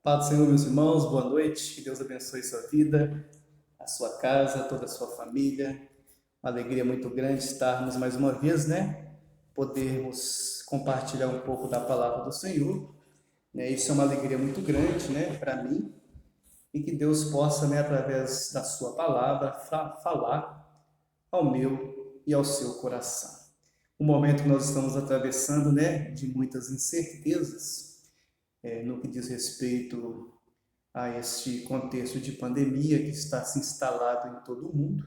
Paz do Senhor, meus irmãos, boa noite, que Deus abençoe sua vida, a sua casa, toda a sua família. Uma alegria muito grande estarmos mais uma vez, podermos compartilhar um pouco da palavra do Senhor, Isso é uma alegria muito grande, para mim, e que Deus possa, através da sua palavra, falar ao meu e ao seu coração. O momento que nós estamos atravessando, de muitas incertezas, no que diz respeito a este contexto de pandemia que está se instalado em todo o mundo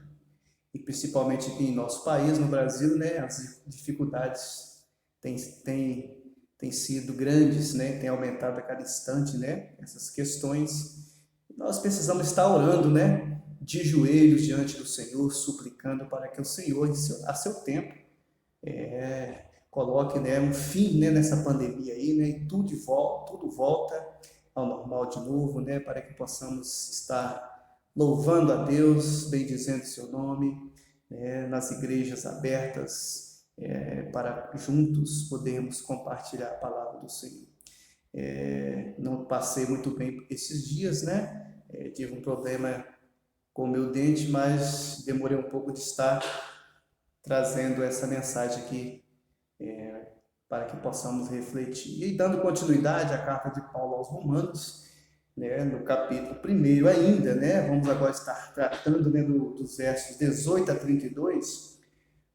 e principalmente aqui em nosso país, no Brasil, as dificuldades têm sido grandes, têm aumentado a cada instante, essas questões. Nós precisamos estar orando, de joelhos diante do Senhor, suplicando para que o Senhor, a seu tempo, coloque, um fim, nessa pandemia aí, e tudo volta ao normal de novo, para que possamos estar louvando a Deus, bendizendo seu nome, nas igrejas abertas, para juntos podermos compartilhar a palavra do Senhor. Não passei muito bem esses dias, tive um problema com o meu dente, mas demorei um pouco de estar trazendo essa mensagem aqui para que possamos refletir. E dando continuidade à carta de Paulo aos Romanos, no capítulo 1 ainda, vamos agora estar tratando dos versos 18 a 32,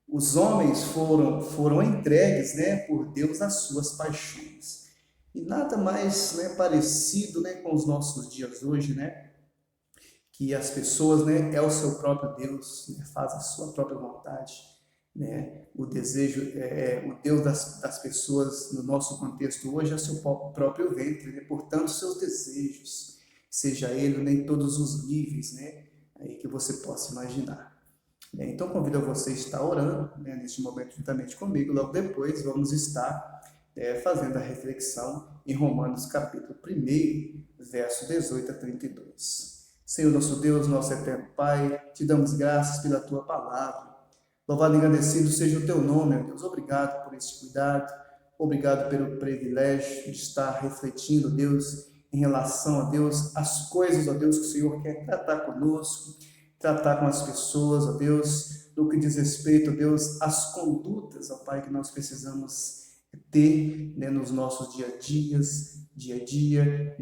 os homens foram entregues, por Deus às suas paixões. E nada mais parecido com os nossos dias hoje, que as pessoas, é o seu próprio Deus, faz a sua própria vontade. O desejo, o Deus das pessoas no nosso contexto hoje é o seu próprio ventre, portanto seus desejos, seja ele em todos os níveis, aí que você possa imaginar. Então convido a você a estar orando, neste momento juntamente comigo. Logo depois vamos estar fazendo a reflexão em Romanos capítulo 1, verso 18 a 32. Senhor nosso Deus, nosso eterno Pai, te damos graças pela tua palavra. Louvado e agradecido seja o teu nome, ó Deus. Obrigado por esse cuidado, obrigado pelo privilégio de estar refletindo, Deus, em relação a Deus, as coisas, ó Deus, que o Senhor quer tratar conosco, tratar com as pessoas, ó Deus, no que diz respeito, ó Deus, às condutas, ó Pai, que nós precisamos ter, nos nossos dia a dia,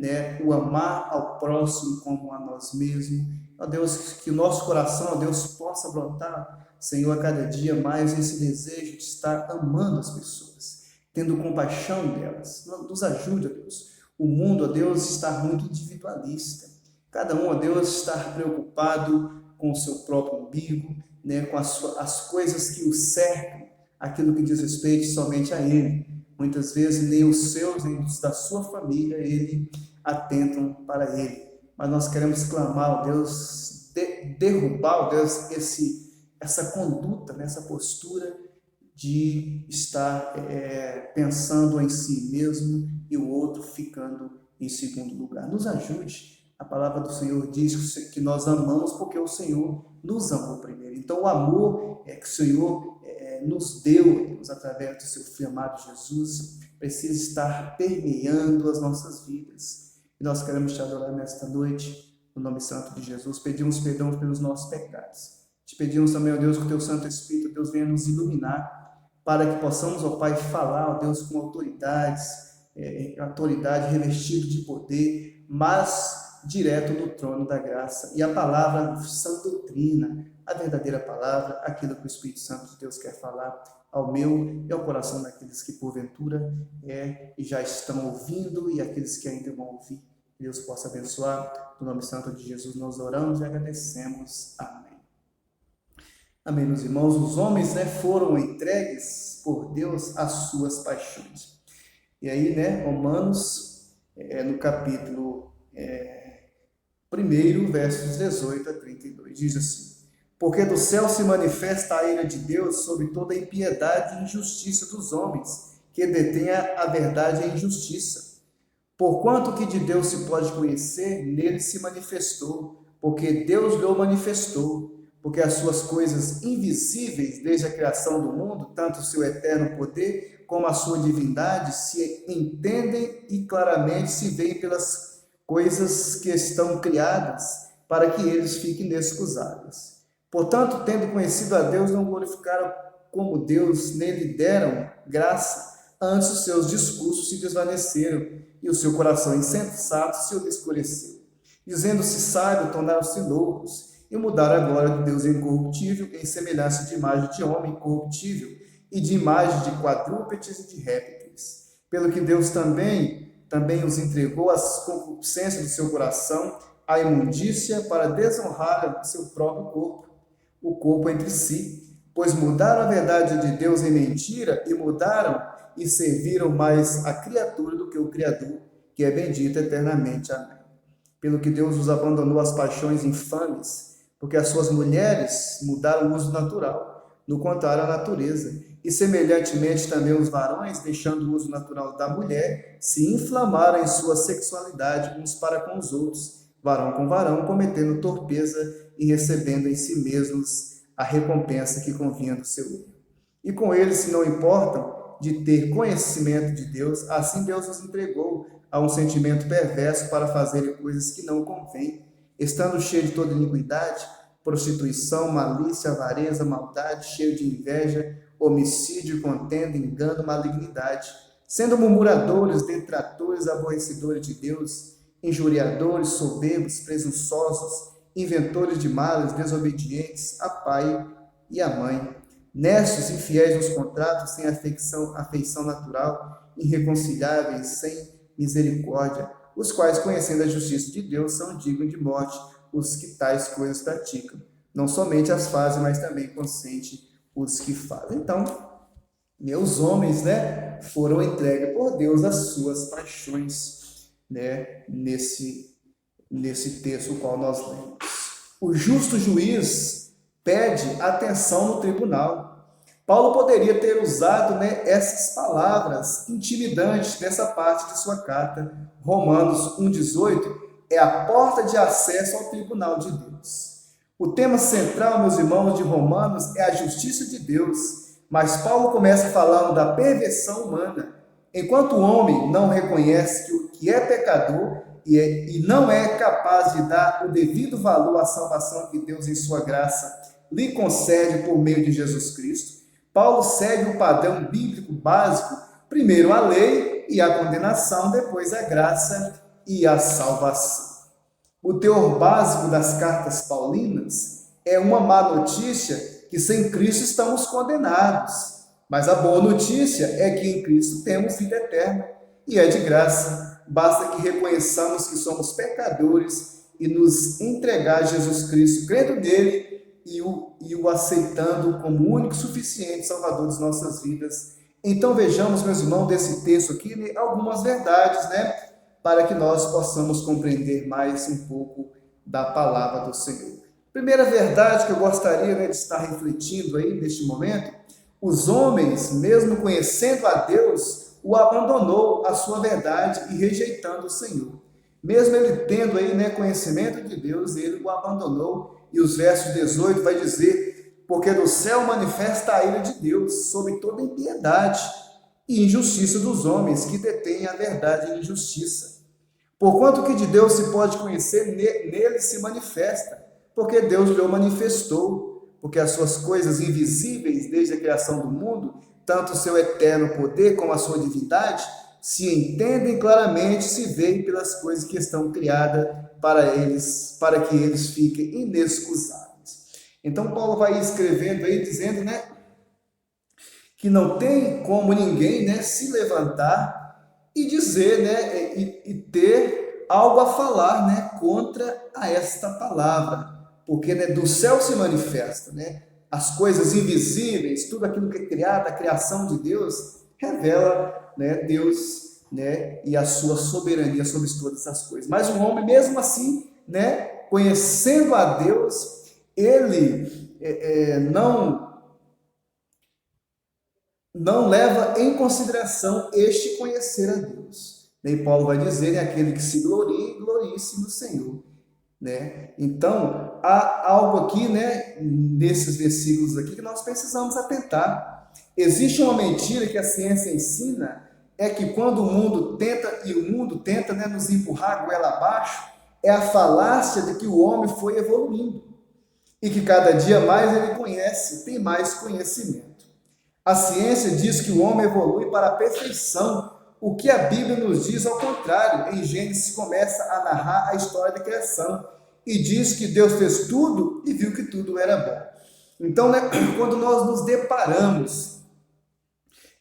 o amar ao próximo como a nós mesmos. Ó Deus, que o nosso coração, ó Deus, possa brotar, Senhor, a cada dia mais esse desejo de estar amando as pessoas, tendo compaixão delas. Nos ajude, ó Deus. O mundo, ó Deus, está muito individualista. Cada um, ó Deus, está preocupado com o seu próprio umbigo, com as coisas que o cercam, aquilo que diz respeito somente a ele. Muitas vezes nem os seus, nem os da sua família, ele atentam para ele. Mas nós queremos clamar, ó Deus, derrubar, ó Deus, essa conduta, essa postura de estar pensando em si mesmo e o outro ficando em segundo lugar. Nos ajude. A palavra do Senhor diz que nós amamos porque o Senhor nos amou primeiro. Então o amor que o Senhor nos deu, Deus, através do seu filho amado Jesus, precisa estar permeando as nossas vidas. E nós queremos te adorar nesta noite, no nome santo de Jesus. Pedimos perdão pelos nossos pecados. Te pedimos também, ó Deus, que o teu Santo Espírito, Deus, venha nos iluminar, para que possamos, ó Pai, falar, ó Deus, com autoridade revestido de poder, mas direto do trono da graça. E a palavra, a sã doutrina, a verdadeira palavra, aquilo que o Espírito Santo de Deus quer falar ao meu e ao coração daqueles que porventura e já estão ouvindo e aqueles que ainda vão ouvir. Que Deus possa abençoar. No nome santo de Jesus nós oramos e agradecemos. Amém. Amém, meus irmãos. Os homens foram entregues por Deus às suas paixões. E aí, Romanos, no capítulo 1, versos 18 a 32, diz assim: porque do céu se manifesta a ira de Deus sobre toda a impiedade e injustiça dos homens, que detêm a verdade e a injustiça. Porquanto que de Deus se pode conhecer, nele se manifestou, porque Deus lhe manifestou. Porque as suas coisas invisíveis, desde a criação do mundo, tanto o seu eterno poder como a sua divindade, se entendem e claramente se veem pelas coisas que estão criadas para que eles fiquem inexcusáveis. Portanto, tendo conhecido a Deus, não glorificaram como Deus, nem lhe deram graça, antes os seus discursos se desvaneceram e o seu coração insensato se obscureceu. Dizendo-se sábio, tornaram-se loucos e mudaram a glória de Deus incorruptível em semelhança de imagem de homem corruptível e de imagem de quadrúpedes e de répteis. Pelo que Deus também os entregou às concupiscências do seu coração, à imundícia, para desonrar o seu próprio corpo, o corpo entre si, pois mudaram a verdade de Deus em mentira e mudaram e serviram mais a criatura do que o Criador, que é bendito eternamente. Amém. Pelo que Deus os abandonou às paixões infames, porque as suas mulheres mudaram o uso natural, no contrário à natureza, e semelhantemente também os varões, deixando o uso natural da mulher, se inflamaram em sua sexualidade uns para com os outros, varão com varão, cometendo torpeza e recebendo em si mesmos a recompensa que convinha do seu erro. E com eles se não importam de ter conhecimento de Deus, assim Deus os entregou a um sentimento perverso para fazerem coisas que não convêm, estando cheio de toda iniquidade, prostituição, malícia, avareza, maldade, cheio de inveja, homicídio, contenda, engano, malignidade, sendo murmuradores, detratores, aborrecedores de Deus, injuriadores, soberbos, presunçosos, inventores de males, desobedientes a pai e a mãe, necios, infiéis nos contratos, sem afeição natural, irreconciliáveis, sem misericórdia, os quais, conhecendo a justiça de Deus, são dignos de morte os que tais coisas praticam. Não somente as fazem, mas também consentem os que fazem. Então, meus homens, foram entregues por Deus às suas paixões, nesse texto o qual nós lemos. O justo juiz pede atenção no tribunal. Paulo poderia ter usado essas palavras intimidantes nessa parte de sua carta. Romanos 1,18 é a porta de acesso ao tribunal de Deus. O tema central, meus irmãos, de Romanos é a justiça de Deus, mas Paulo começa falando da perversão humana. Enquanto o homem não reconhece que é pecador e não é capaz de dar o devido valor à salvação que Deus, em sua graça, lhe concede por meio de Jesus Cristo, Paulo segue o padrão bíblico básico, primeiro a lei e a condenação, depois a graça e a salvação. O teor básico das cartas paulinas é uma má notícia que sem Cristo estamos condenados, mas a boa notícia é que em Cristo temos vida eterna e é de graça, basta que reconheçamos que somos pecadores e nos entregar a Jesus Cristo, crendo nele e o aceitando como o único suficiente Salvador das nossas vidas. Então vejamos, meus irmãos, desse texto aqui, algumas verdades, para que nós possamos compreender mais um pouco da palavra do Senhor. Primeira verdade que eu gostaria de estar refletindo aí neste momento: os homens, mesmo conhecendo a Deus, o abandonou a sua verdade e rejeitando o Senhor. Mesmo ele tendo aí conhecimento de Deus, ele o abandonou. E os versos 18 vai dizer: porque do céu manifesta a ira de Deus sobre toda impiedade e injustiça dos homens que detêm a verdade e injustiça. Porquanto que de Deus se pode conhecer, nele se manifesta, porque Deus lhe manifestou, porque as suas coisas invisíveis desde a criação do mundo, tanto o seu eterno poder como a sua divindade, se entendem claramente, se veem pelas coisas que estão criadas para que eles fiquem inexcusáveis. Então Paulo vai escrevendo aí, dizendo, que não tem como ninguém, se levantar e dizer, e ter algo a falar, contra a esta palavra, porque do céu se manifesta, as coisas invisíveis, tudo aquilo que é criado, a criação de Deus, revela, Deus, e a sua soberania sobre todas essas coisas. Mas o homem, mesmo assim, conhecendo a Deus, ele não leva em consideração este conhecer a Deus. E Paulo vai dizer, aquele que se glorie-se no Senhor. Então, há algo aqui, nesses versículos aqui, que nós precisamos atentar. Existe uma mentira que a ciência ensina, é que quando o mundo tenta, né, nos empurrar goela abaixo, é a falácia de que o homem foi evoluindo e que cada dia mais ele conhece, tem mais conhecimento. A ciência diz que o homem evolui para a perfeição, o que a Bíblia nos diz ao contrário. Em Gênesis começa a narrar a história da criação e diz que Deus fez tudo e viu que tudo era bom. Então, né, quando nós nos deparamos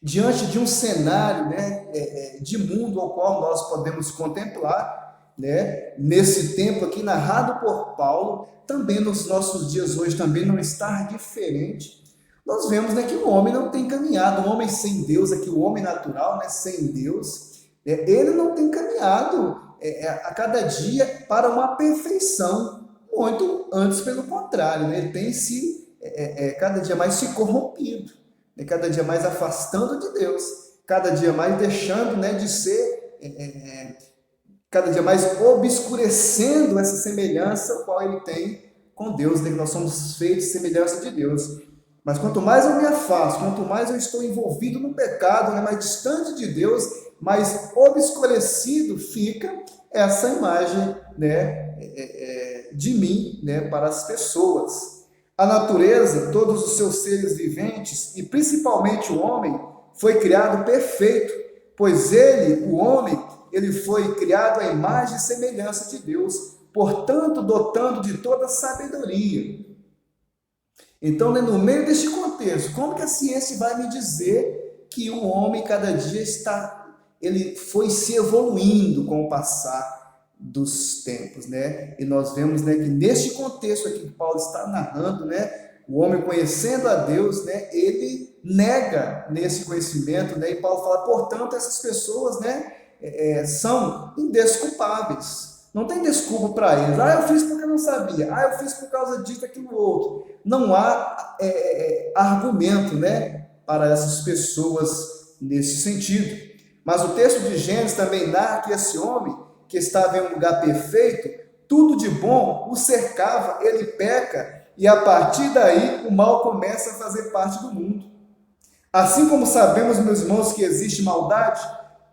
diante de um cenário, né, de mundo ao qual nós podemos contemplar, né, nesse tempo aqui narrado por Paulo, também nos nossos dias hoje também não está diferente. Nós vemos, né, que o homem não tem caminhado, o homem sem Deus, aqui o homem natural, né, sem Deus, ele não tem caminhado a cada dia para uma perfeição, muito antes pelo contrário, né, ele tem se cada dia mais se corrompido, cada dia mais afastando de Deus, cada dia mais deixando, né, de ser, cada dia mais obscurecendo essa semelhança qual ele tem com Deus, né, que nós somos feitos semelhança de Deus. Mas quanto mais eu me afasto, quanto mais eu estou envolvido no pecado, né, mais distante de Deus, mais obscurecido fica essa imagem, né, de mim, né, para as pessoas. A natureza, todos os seus seres viventes, e principalmente o homem, foi criado perfeito, pois ele, o homem, ele foi criado à imagem e semelhança de Deus, portanto, dotando de toda sabedoria. Então, né, no meio deste contexto, como que a ciência vai me dizer que o homem, cada dia, ele foi se evoluindo com o passar dos tempos, né? E nós vemos, né, que neste contexto aqui que Paulo está narrando, né, o homem conhecendo a Deus, né, ele nega nesse conhecimento, né? E Paulo fala, portanto, essas pessoas, né, são indesculpáveis. Não tem desculpa para eles. Eu fiz porque eu não sabia. Eu fiz por causa disso, aquilo, outro. Não há argumento, né, para essas pessoas nesse sentido. Mas o texto de Gênesis também narra que esse homem, que estava em um lugar perfeito, tudo de bom o cercava, ele peca, e a partir daí o mal começa a fazer parte do mundo. Assim como sabemos, meus irmãos, que existe maldade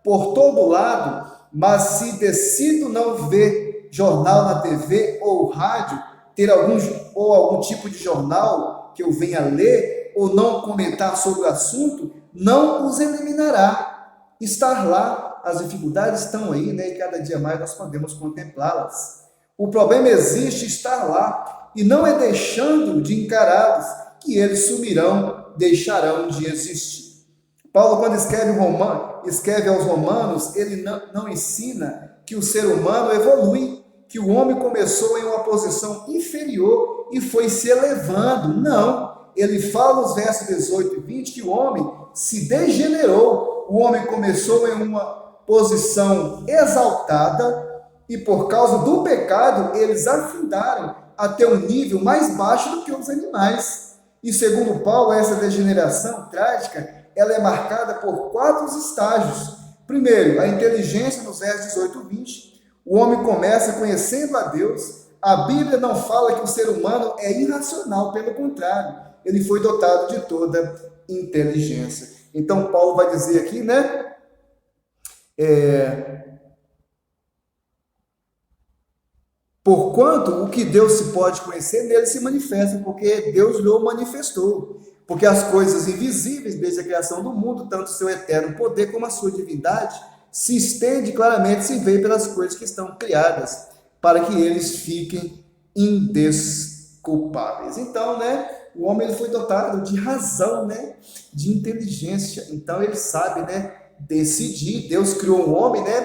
por todo lado, mas se decido não ver jornal na TV ou rádio, ter algum tipo de jornal que eu venha ler, ou não comentar sobre o assunto, não os eliminará. Estar lá, as dificuldades estão aí, né? E cada dia mais nós podemos contemplá-las. O problema existe estar lá, e não é deixando de encará-los que eles sumirão, deixarão de existir. Paulo, quando escreve aos Romanos, ele não ensina que o ser humano evolui, que o homem começou em uma posição inferior e foi se elevando. Não, ele fala nos versos 18 e 20 que o homem se degenerou, o homem começou em uma posição exaltada e por causa do pecado eles afundaram até um nível mais baixo do que os animais. E segundo Paulo, essa degeneração trágica, ela é marcada por 4 estágios. Primeiro, a inteligência, nos versos 18 e 20. O homem começa conhecendo a Deus. A Bíblia não fala que o ser humano é irracional, pelo contrário, ele foi dotado de toda inteligência. Então, Paulo vai dizer aqui, né? Porquanto o que Deus se pode conhecer, nele se manifesta, porque Deus lhe manifestou. Porque as coisas invisíveis, desde a criação do mundo, tanto o seu eterno poder como a sua divindade, se estende claramente, se vê pelas coisas que estão criadas, para que eles fiquem indesculpáveis. Então, né, o homem ele foi dotado de razão, né, de inteligência. Então, ele sabe, né, decidir. Deus criou um homem, né,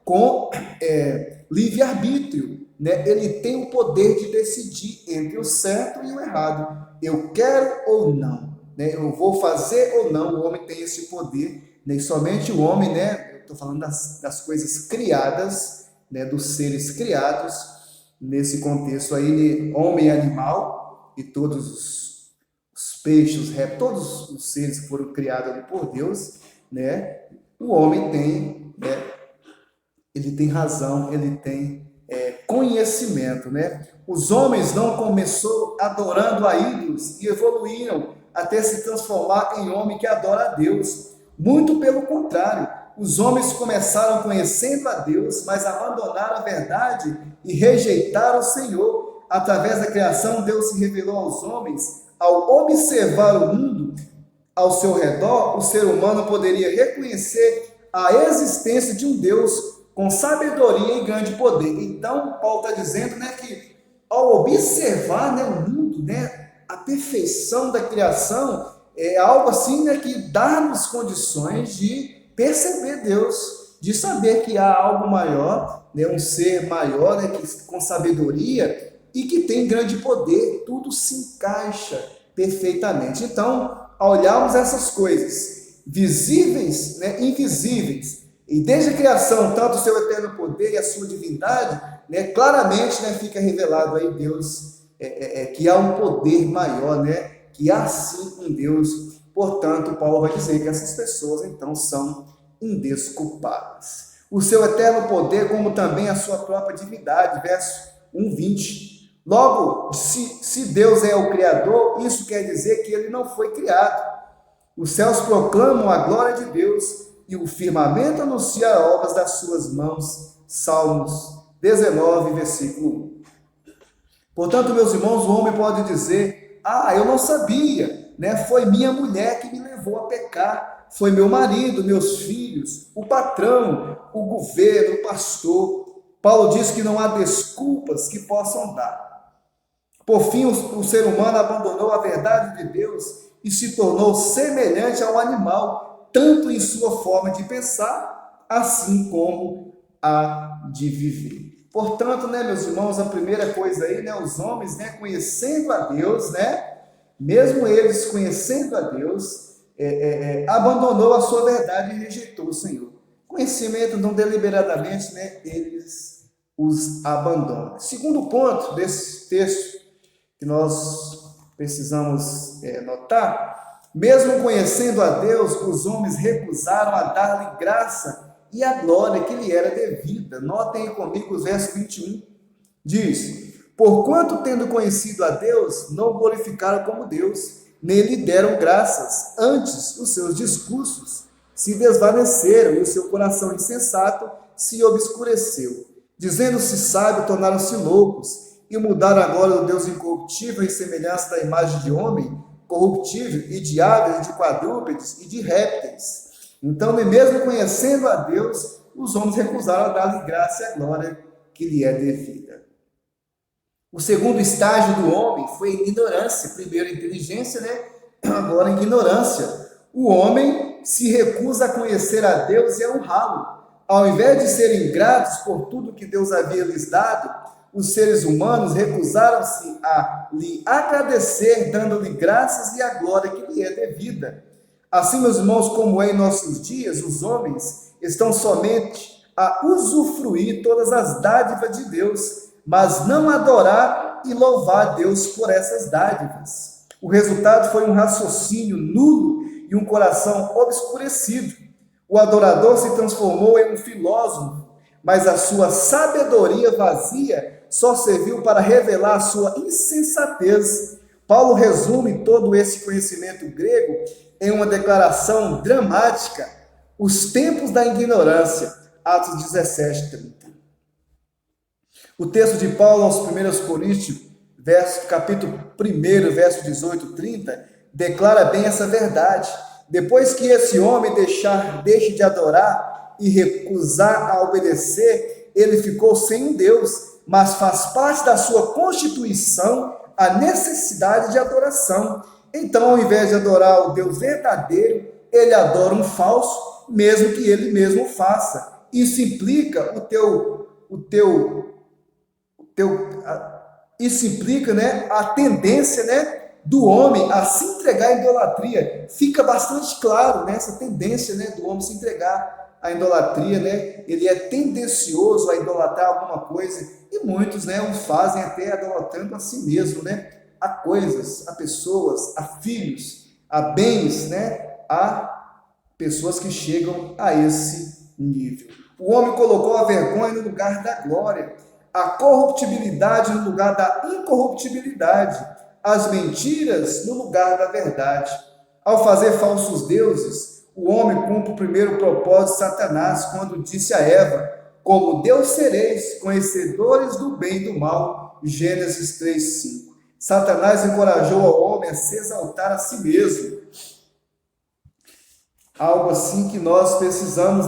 com livre-arbítrio. Né? Ele tem o poder de decidir entre o certo e o errado. Eu quero ou não, né? Eu vou fazer ou não. O homem tem esse poder, né? E somente o homem, né? Eu estou falando das coisas criadas, né? Dos seres criados, nesse contexto aí, homem e animal, e todos os peixes, todos os seres que foram criados ali por Deus, né? O homem tem, né? Ele tem razão, ele tem conhecimento, né? Os homens não começou adorando a ídolos e evoluíram até se transformar em homem que adora a Deus. Muito pelo contrário, os homens começaram conhecendo a Deus, mas abandonaram a verdade e rejeitaram o Senhor. Através da criação, Deus se revelou aos homens. Ao observar o mundo ao seu redor, o ser humano poderia reconhecer a existência de um Deus com sabedoria e grande poder. Então, Paulo está dizendo, né, que ao observar, né, o mundo, né, a perfeição da criação, é algo assim, né, que dá-nos condições de perceber Deus, de saber que há algo maior, né, um ser maior, né, que, com sabedoria e que tem grande poder. Tudo se encaixa perfeitamente. Então, ao olharmos essas coisas, visíveis, né, invisíveis, e desde a criação, tanto o seu eterno poder e a sua divindade, né, claramente, né, fica revelado aí Deus, que há um poder maior, né, que há sim um Deus. Portanto, Paulo vai dizer que essas pessoas, então, são indesculpáveis. O seu eterno poder, como também a sua própria divindade, verso 1:20. Logo, se Deus é o Criador, isso quer dizer que ele não foi criado. Os céus proclamam a glória de Deus e o firmamento anuncia obras das suas mãos. Salmos 19, versículo 1. Portanto, meus irmãos, o homem pode dizer: eu não sabia, né? Foi minha mulher que me levou a pecar, foi meu marido, meus filhos, o patrão, o governo, o pastor. Paulo diz que não há desculpas que possam dar. Por fim, o ser humano abandonou a verdade de Deus e se tornou semelhante ao animal, tanto em sua forma de pensar, assim como a de viver. Portanto, né, meus irmãos, a primeira coisa aí, né, os homens, né, conhecendo a Deus, né, mesmo eles conhecendo a Deus, abandonou a sua verdade e rejeitou o Senhor. Conhecimento não deliberadamente, né, eles os abandonam. Segundo ponto desse texto que nós precisamos notar, mesmo conhecendo a Deus, os homens recusaram a dar-lhe graça e a glória que lhe era devida. Notem comigo o verso 21. Diz: porquanto, tendo conhecido a Deus, não glorificaram como Deus, nem lhe deram graças. Antes, os seus discursos se desvaneceram e o seu coração insensato se obscureceu. Dizendo-se sábio, tornaram-se loucos e mudaram agora o Deus incorruptível em semelhança da imagem de homem corruptível, e de aves, e de quadrúpedes, e de répteis. Então, nem mesmo conhecendo a Deus, os homens recusaram a dar-lhe graça e a glória que lhe é devida. O segundo estágio do homem foi a ignorância. Primeiro inteligência, né? Agora a ignorância. O homem se recusa a conhecer a Deus e a honrá-lo. Ao invés de serem gratos por tudo que Deus havia lhes dado, os seres humanos recusaram-se a lhe agradecer, dando-lhe graças e a glória que lhe é devida. Assim, meus irmãos, como é em nossos dias, os homens estão somente a usufruir todas as dádivas de Deus, mas não adorar e louvar a Deus por essas dádivas. O resultado foi um raciocínio nulo e um coração obscurecido. O adorador se transformou em um filósofo, mas a sua sabedoria vazia só serviu para revelar a sua insensatez. Paulo resume todo esse conhecimento grego em uma declaração dramática: os tempos da ignorância, Atos 17:30. O texto de Paulo aos 1 Coríntios, capítulo 1, verso 18-30, declara bem essa verdade. Depois que esse homem deixe de adorar e recusar a obedecer, ele ficou sem um Deus, mas faz parte da sua constituição a necessidade de adoração. Então, ao invés de adorar o Deus verdadeiro, ele adora um falso, mesmo que ele mesmo faça. Isso implica isso implica, né, a tendência, né, do homem a se entregar à idolatria. Fica bastante claro, né, essa tendência, né, do homem se entregar à idolatria, né? Ele é tendencioso a idolatrar alguma coisa, e muitos, né, o fazem até idolatrando a si mesmo, né? A coisas, a pessoas, a filhos, a bens, né? A pessoas que chegam a esse nível. O homem colocou a vergonha no lugar da glória, a corruptibilidade no lugar da incorruptibilidade, as mentiras no lugar da verdade. Ao fazer falsos deuses, o homem cumpre o primeiro propósito de Satanás, quando disse a Eva: como Deus sereis conhecedores do bem e do mal. Gênesis 3:5. Satanás encorajou ao homem a se exaltar a si mesmo. Algo assim que nós precisamos,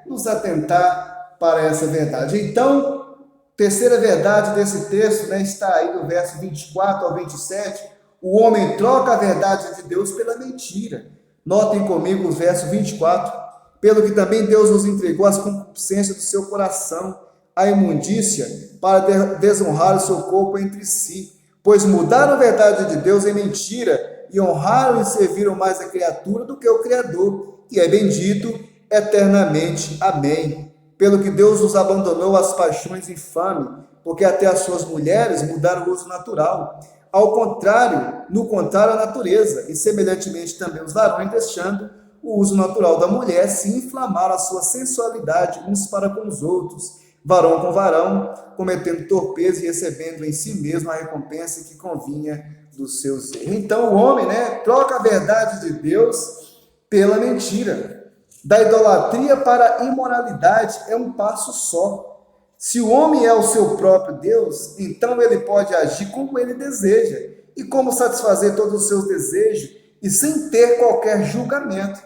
nos atentar para essa verdade. Então, terceira verdade desse texto, está aí do verso 24 ao 27, o homem troca a verdade de Deus pela mentira. Notem comigo o verso 24, pelo que também Deus nos entregou as concupiscências do seu coração, a imundícia, para desonrar o seu corpo entre si, pois mudaram a verdade de Deus em mentira, e honraram e serviram mais a criatura do que o Criador, que é bendito eternamente. Amém. Pelo que Deus nos abandonou às paixões infames, porque até as suas mulheres mudaram o uso natural. No contrário, a natureza, e semelhantemente também os varões, deixando o uso natural da mulher, se inflamaram a sua sensualidade uns para com os outros, varão com varão, cometendo torpeza e recebendo em si mesmo a recompensa que convinha dos seus erros. Então o homem, troca a verdade de Deus pela mentira. Da idolatria para a imoralidade é um passo só. Se o homem é o seu próprio Deus, então ele pode agir como ele deseja e como satisfazer todos os seus desejos e sem ter qualquer julgamento,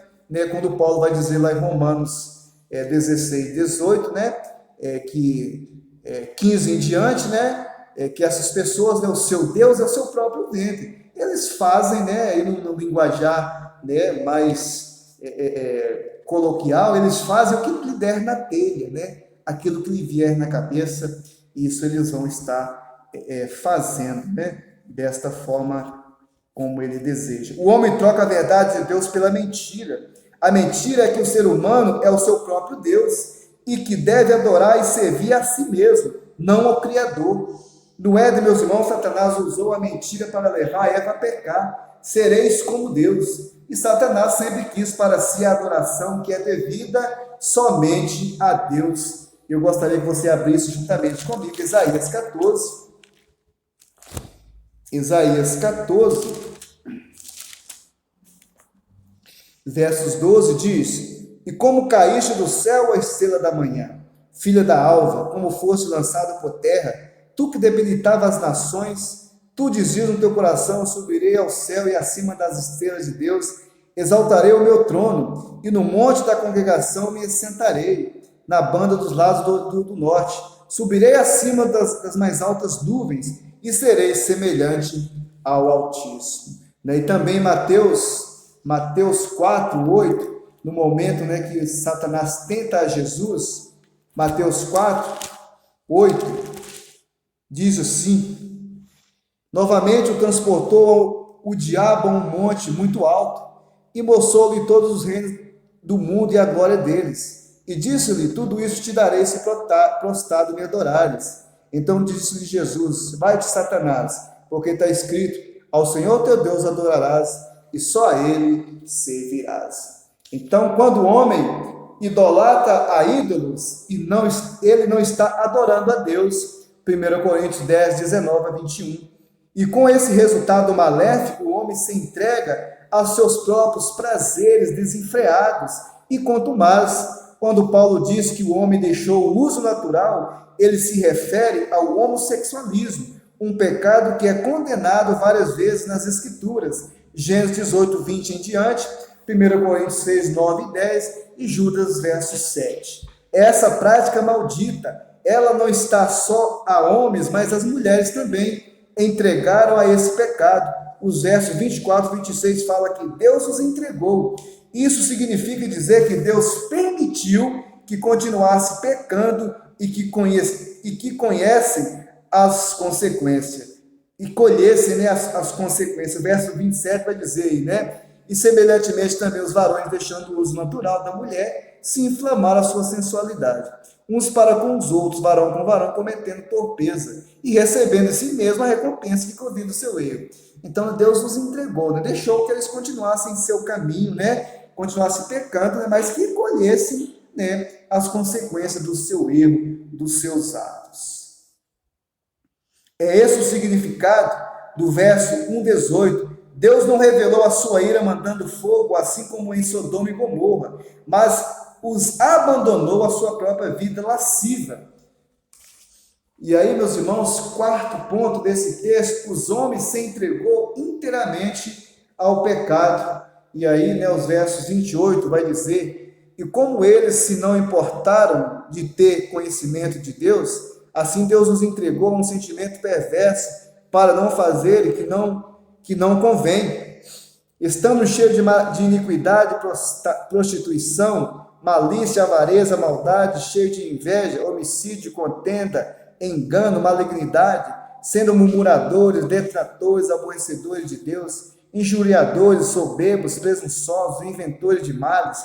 quando Paulo vai dizer lá em Romanos 16, 18, que 15 em diante, que essas pessoas, o seu Deus é o seu próprio ventre. Eles fazem, no linguajar mais coloquial, eles fazem o que lhe der na telha, aquilo que lhe vier na cabeça, isso eles vão estar fazendo, desta forma como ele deseja. O homem troca a verdade de Deus pela mentira. A mentira é que o ser humano é o seu próprio Deus e que deve adorar e servir a si mesmo, não ao Criador. No Éden, meus irmãos, Satanás usou a mentira para levar Eva a pecar. Sereis como Deus. E Satanás sempre quis para si a adoração que é devida somente a Deus. Eu gostaria que você abrisse juntamente comigo Isaías 14. Isaías 14, versos 12 diz: e como caíste do céu a estrela da manhã, filha da alva, como foste lançado por terra, tu que debilitava as nações, tu dizias no teu coração: subirei ao céu e acima das estrelas de Deus, exaltarei o meu trono, e no monte da congregação me assentarei, na banda dos lados do norte. Subirei acima das mais altas nuvens, e serei semelhante ao Altíssimo. E também Mateus 4, 8, no momento que Satanás tenta a Jesus, Mateus 4, 8, diz assim: novamente o transportou o diabo a um monte muito alto, e mostrou-lhe todos os reinos do mundo e a glória deles. E disse-lhe: tudo isso te darei se prostrado me adorares. Então disse-lhe Jesus: vai-te, Satanás, porque está escrito: ao Senhor teu Deus adorarás, e só a Ele servirás. Então, quando o homem idolatra a ídolos, ele não está adorando a Deus. 1 Coríntios 10, 19 a 21. E com esse resultado maléfico, o homem se entrega aos seus próprios prazeres desenfreados. E quanto mais, quando Paulo diz que o homem deixou o uso natural, ele se refere ao homossexualismo, um pecado que é condenado várias vezes nas Escrituras. Gênesis 18, 20 em diante, 1 Coríntios 6, 9 e 10 e Judas, verso 7. Essa prática maldita, ela não está só a homens, mas as mulheres também entregaram a esse pecado. Os versos 24 e 26 fala que Deus os entregou. Isso significa dizer que Deus permitiu que continuasse pecando e que conhecem as consequências. E colhessem as consequências. O verso 27 vai dizer aí, e semelhantemente também os varões, deixando o uso natural da mulher, se inflamaram a sua sensualidade, uns para com os outros, varão com varão, cometendo torpeza e recebendo em si mesmo a recompensa que convinha do seu erro. Então Deus nos entregou, deixou que eles continuassem em seu caminho, continuassem pecando, mas que colhessem as consequências do seu erro, dos seus atos. É esse o significado do verso 1,18, Deus não revelou a sua ira mandando fogo, assim como em Sodoma e Gomorra, mas os abandonou à sua própria vida lasciva. E aí, meus irmãos, quarto ponto desse texto, os homens se entregou inteiramente ao pecado. E aí, né, os versos 28 vai dizer, e como eles se não importaram de ter conhecimento de Deus, assim Deus os entregou a um sentimento perverso para não fazerem que não convém. Estando cheios de iniquidade, prostituição, malícia, avareza, maldade, cheio de inveja, homicídio, contenda, engano, malignidade, sendo murmuradores, detratores, aborrecedores de Deus, injuriadores, soberbos, presunçosos, inventores de males,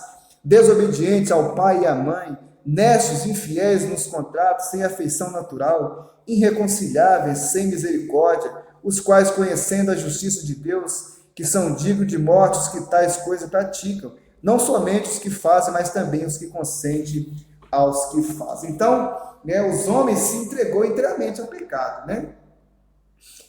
desobedientes ao pai e à mãe, necios, infiéis nos contratos, sem afeição natural, irreconciliáveis, sem misericórdia, os quais, conhecendo a justiça de Deus, que são dignos de morte os que tais coisas praticam, não somente os que fazem, mas também os que consentem aos que fazem. Então, né, os homens se entregou inteiramente ao pecado, né?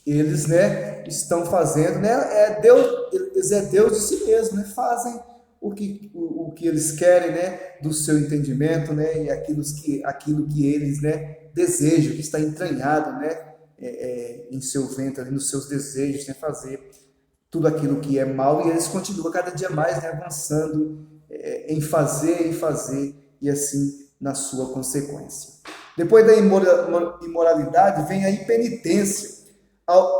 Eles, né, estão fazendo, né, eles é Deus de si mesmo, né? Fazem o que eles querem, né, do seu entendimento, né, e aquilo que eles, né, desejam, que está entranhado, né, em seu ventre, ali, nos seus desejos, né, fazer tudo aquilo que é mal, e eles continuam cada dia mais, né, avançando em fazer, e assim na sua consequência. Depois da imoralidade vem a impenitência.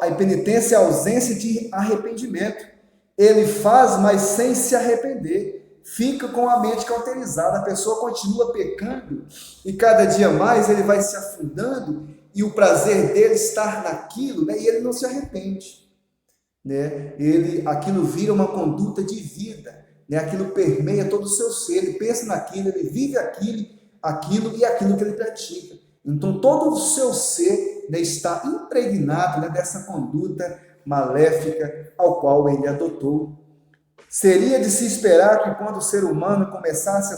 A impenitência é a ausência de arrependimento. Ele faz, mas sem se arrepender. Fica com a mente cauterizada. A pessoa continua pecando e cada dia mais ele vai se afundando e o prazer dele estar naquilo, né, e ele não se arrepende. Né? Aquilo vira uma conduta de vida. Né? Aquilo permeia todo o seu ser. Ele pensa naquilo, ele vive aquilo e aquilo que ele pratica. Então, todo o seu ser, né, está impregnado, né, dessa conduta maléfica ao qual ele adotou. Seria de se esperar que quando o ser humano começasse a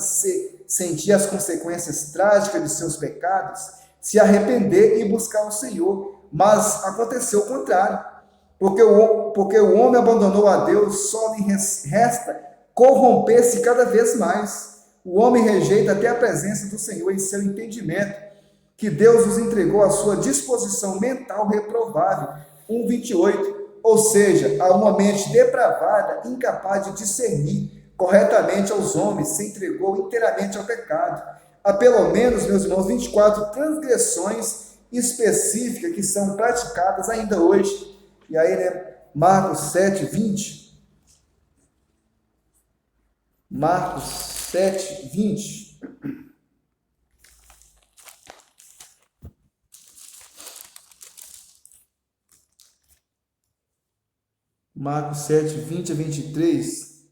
sentir as consequências trágicas de seus pecados, se arrepender e buscar o Senhor. Mas aconteceu o contrário. Porque o homem abandonou a Deus, só lhe resta corromper-se cada vez mais. O homem rejeita até a presença do Senhor em seu entendimento, que Deus os entregou à sua disposição mental reprovável. 1:28. Ou seja, a uma mente depravada, incapaz de discernir corretamente aos homens, se entregou inteiramente ao pecado. Há pelo menos, meus irmãos, 24 transgressões específicas que são praticadas ainda hoje. E aí, né, Marcos 7:20. Marcos 7:20. Marcos 7:20-23.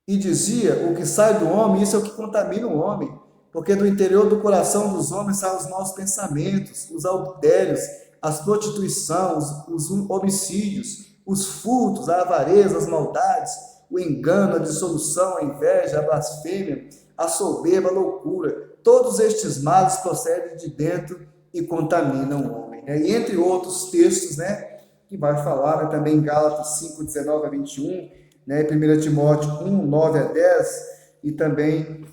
E dizia, o que sai do homem, isso é o que contamina o homem, porque do interior do coração dos homens saem os maus pensamentos, os adultérios, as prostituições, os homicídios, os furtos, a avareza, as maldades, o engano, a dissolução, a inveja, a blasfêmia, a soberba, a loucura. Todos estes males procedem de dentro e contaminam o homem. Né? E entre outros textos, né, que vai falar, né, também em Gálatas 5:19-21, né, 1 Timóteo 1:9-10 e também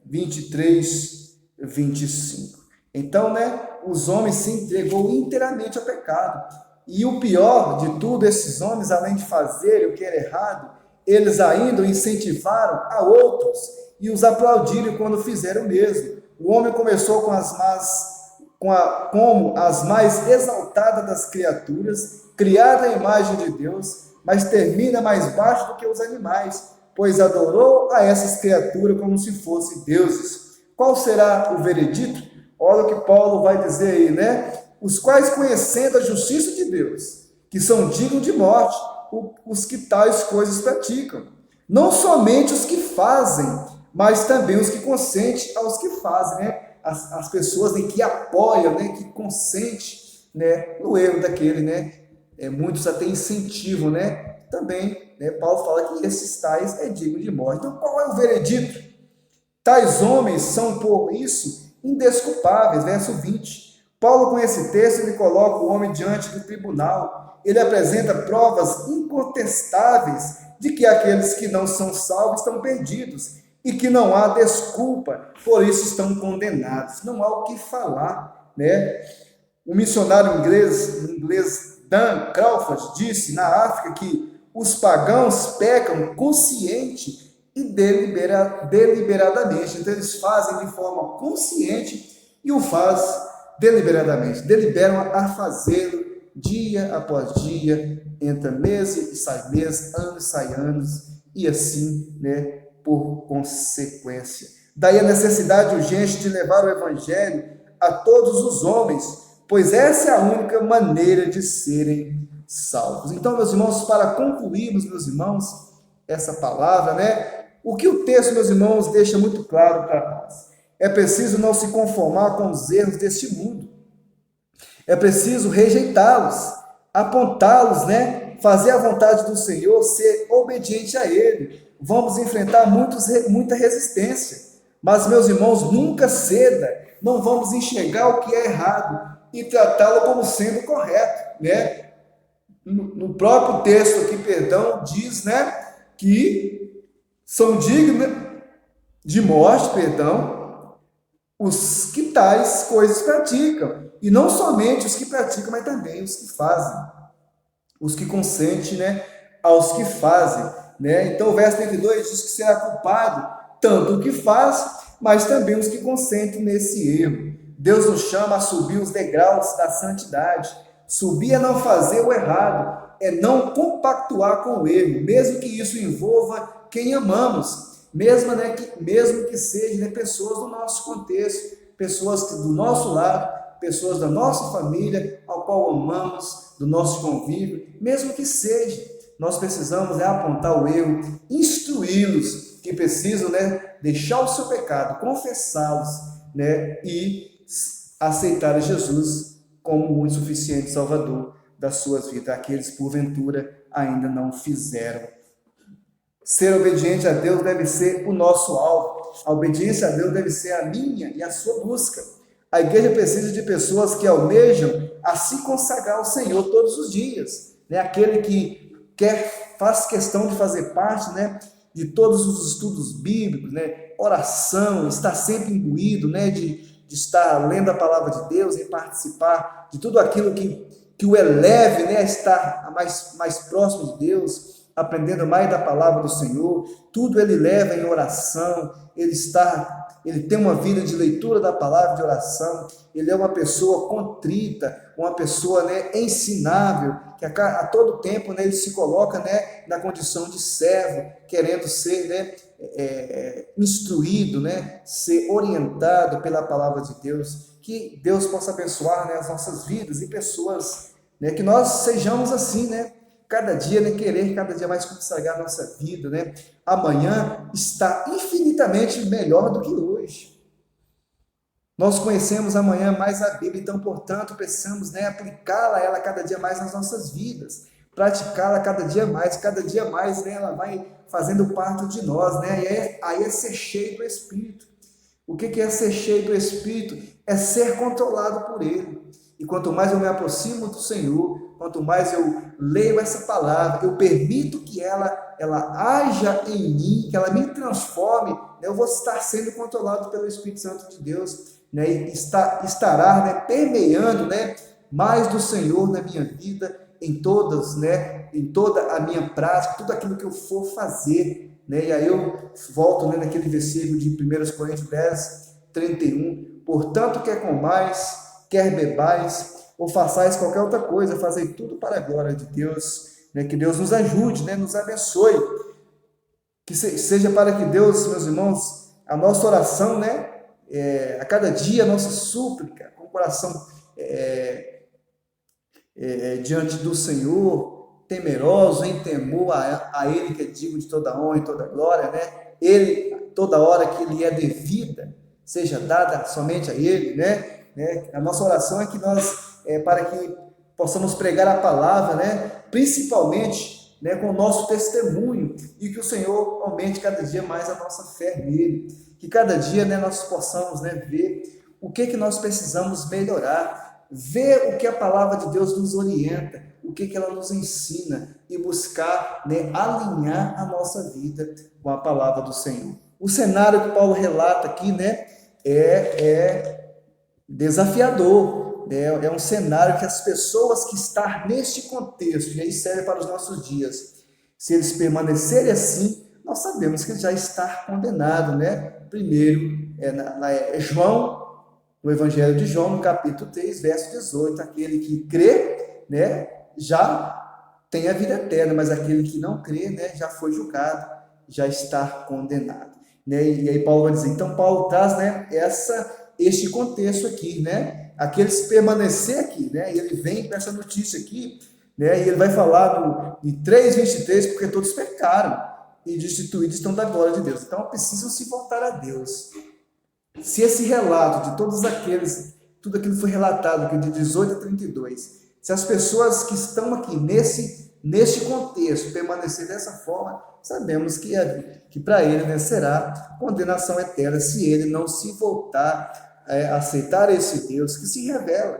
23:25. Então, né, os homens se entregou inteiramente ao pecado. E o pior de tudo, esses homens, além de fazerem o que era errado, eles ainda incentivaram a outros e os aplaudiram quando fizeram o mesmo. O homem começou como as mais exaltadas das criaturas, criada à imagem de Deus, mas termina mais baixo do que os animais, pois adorou a essas criaturas como se fossem deuses. Qual será o veredito? Olha o que Paulo vai dizer aí, né? Os quais, conhecendo a justiça de Deus, que são dignos de morte, os que tais coisas praticam. Não somente os que fazem, mas também os que consentem aos que fazem, né? As pessoas, né, que apoiam, né, que consentem, né, no erro daquele, né? Muitos até incentivam, né? Também, né, Paulo fala que esses tais é digno de morte. Então, qual é o veredito? Tais homens são, por isso, indesculpáveis. Verso 20. Paulo, com esse texto, ele coloca o homem diante do tribunal. Ele apresenta provas incontestáveis de que aqueles que não são salvos estão perdidos e que não há desculpa, por isso estão condenados. Não há o que falar, né? O missionário inglês Dan Crawford disse na África que os pagãos pecam consciente e deliberadamente. Então eles fazem de forma consciente e o fazem deliberadamente. Deliberam a fazê-lo dia após dia, entra mês e sai mês, anos e sai anos, e assim, né, por consequência. Daí a necessidade urgente de levar o evangelho a todos os homens, pois essa é a única maneira de serem salvos. Então, meus irmãos, para concluirmos, meus irmãos, essa palavra, né, o que o texto, meus irmãos, deixa muito claro para nós? É preciso não se conformar com os erros deste mundo. É preciso rejeitá-los, apontá-los, né? Fazer a vontade do Senhor, ser obediente a Ele. Vamos enfrentar muita resistência, mas, meus irmãos, nunca ceda. Não vamos enxergar o que é errado e tratá-lo como sendo correto, né? No próprio texto aqui, perdão, diz, né, que são dignos de morte, perdão, os que tais coisas praticam. E não somente os que praticam, mas também os que fazem. Os que consentem, né, aos que fazem. Né? Então o verso 32 diz que será culpado tanto o que faz, mas também os que consentem nesse erro. Deus nos chama a subir os degraus da santidade. Subir é não fazer o errado, é não compactuar com o erro, mesmo que isso envolva quem amamos, mesmo que sejam, né, pessoas do nosso contexto, pessoas do nosso lado, pessoas da nossa família, ao qual amamos, do nosso convívio, mesmo que seja, nós precisamos, né, apontar o erro, instruí-los que precisam, né, deixar o seu pecado, confessá-los, né, e aceitar Jesus como o suficiente Salvador das suas vidas, aqueles porventura ainda não fizeram. Ser obediente a Deus deve ser o nosso alvo. A obediência a Deus deve ser a minha e a sua busca. A igreja precisa de pessoas que almejam a se consagrar ao Senhor todos os dias. Né? Aquele que faz questão de fazer parte, né, de todos os estudos bíblicos, né, oração, estar sempre imbuído, né, de estar lendo a palavra de Deus e participar de tudo aquilo que o eleve, né, a estar mais próximo de Deus, aprendendo mais da palavra do Senhor. Tudo ele leva em oração, ele tem uma vida de leitura da palavra, de oração, ele é uma pessoa contrita, uma pessoa, né, ensinável, que a todo tempo, né, ele se coloca, né, na condição de servo, querendo ser, né, instruído, né, ser orientado pela palavra de Deus. Que Deus possa abençoar, né, as nossas vidas e pessoas, né, que nós sejamos assim, né, cada dia, né, querer cada dia mais consagrar a nossa vida, né? Amanhã está infinitamente melhor do que hoje. Nós conhecemos amanhã mais a Bíblia, então, portanto, precisamos, né, aplicá-la ela cada dia mais nas nossas vidas, praticá-la cada dia mais, né, ela vai fazendo parte de nós, né? Aí é ser cheio do Espírito. O que é ser cheio do Espírito? É ser controlado por Ele. E quanto mais eu me aproximo do Senhor, quanto mais eu leio essa palavra, eu permito que ela haja em mim, que ela me transforme, né, eu vou estar sendo controlado pelo Espírito Santo de Deus, né, e estará, né, permeando, né, mais do Senhor na minha vida, em toda a minha prática, tudo aquilo que eu for fazer. Né, e aí eu volto, né, naquele versículo de 1 Coríntios 10, 31, portanto, quer comais, quer bebais, ou façais qualquer outra coisa, fazei tudo para a glória de Deus, né? Que Deus nos ajude, né? Nos abençoe, que seja para que Deus, meus irmãos, a nossa oração, né, a cada dia, a nossa súplica, com o coração diante do Senhor, temeroso, em temor a Ele, que é digno de toda honra e toda glória, né? Ele, toda hora que Ele é devida, seja dada somente a Ele, né? A nossa oração é que nós, para que possamos pregar a palavra, né, principalmente, né, com o nosso testemunho, e que o Senhor aumente cada dia mais a nossa fé nele, que cada dia, né, nós possamos, né, ver o que nós precisamos melhorar, ver o que a palavra de Deus nos orienta, o que ela nos ensina e buscar, né, alinhar a nossa vida com a palavra do Senhor. O cenário que Paulo relata aqui, né, é desafiador, né? É um cenário que as pessoas que estão neste contexto, e aí serve para os nossos dias, se eles permanecerem assim, nós sabemos que já está condenado, né? Primeiro, João, no Evangelho de João, no capítulo 3, verso 18, aquele que crê, né, já tem a vida eterna, mas aquele que não crê, né, já foi julgado, já está condenado, né? E aí Paulo vai dizer, então Paulo traz, né, este contexto aqui, né? Aqueles permanecer aqui, né? E ele vem com essa notícia aqui, né? E ele vai falar de 3:23, porque todos pecaram e destituídos estão da glória de Deus. Então precisam se voltar a Deus. Se esse relato de todos aqueles, tudo aquilo foi relatado aqui de 18 a 32, se as pessoas que estão aqui neste contexto permanecer dessa forma, sabemos que para ele, né, será condenação eterna se ele não se voltar a aceitar esse Deus que se revela,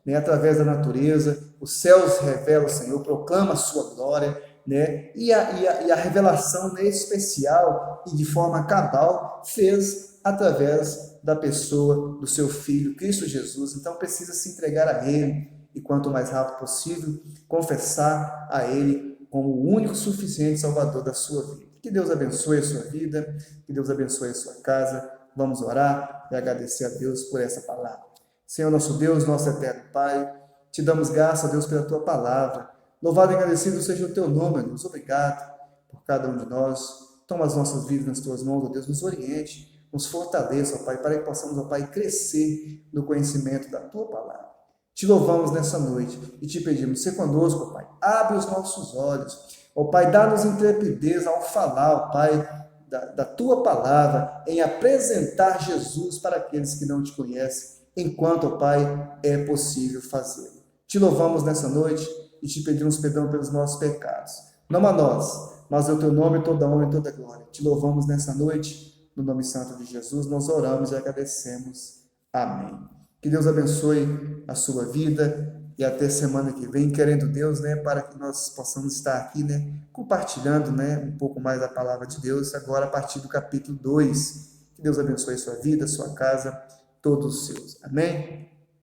né, através da natureza. Os céus revelam o Senhor, proclama a sua glória, né, e a revelação, né, especial e de forma cabal fez através da pessoa do seu Filho, Cristo Jesus. Então precisa se entregar a Ele e, quanto mais rápido possível, confessar a Ele como o único suficiente Salvador da sua vida. Que Deus abençoe a sua vida, que Deus abençoe a sua casa. Vamos orar e agradecer a Deus por essa palavra. Senhor nosso Deus, nosso eterno Pai, te damos graça, Deus, pela tua palavra. Louvado e agradecido seja o teu nome, Deus. Obrigado por cada um de nós. Toma as nossas vidas nas tuas mãos, ó Deus, nos oriente, nos fortaleça, ó Pai, para que possamos, ó Pai, crescer no conhecimento da tua palavra. Te louvamos nessa noite e te pedimos, se conosco, ó Pai, abre os nossos olhos, ó Pai, dá-nos intrepidez ao falar, ó Pai, da tua palavra, em apresentar Jesus para aqueles que não te conhecem, enquanto, ó Pai, é possível fazê-lo. Te louvamos nessa noite e te pedimos perdão pelos nossos pecados. Não a nós, mas ao teu nome toda honra e toda glória. Te louvamos nessa noite, no nome santo de Jesus, nós oramos e agradecemos. Amém. Que Deus abençoe a sua vida e até semana que vem, querendo Deus, né, para que nós possamos estar aqui, né, compartilhando, né, um pouco mais da palavra de Deus, agora a partir do capítulo 2. Que Deus abençoe a sua vida, a sua casa, todos os seus. Amém?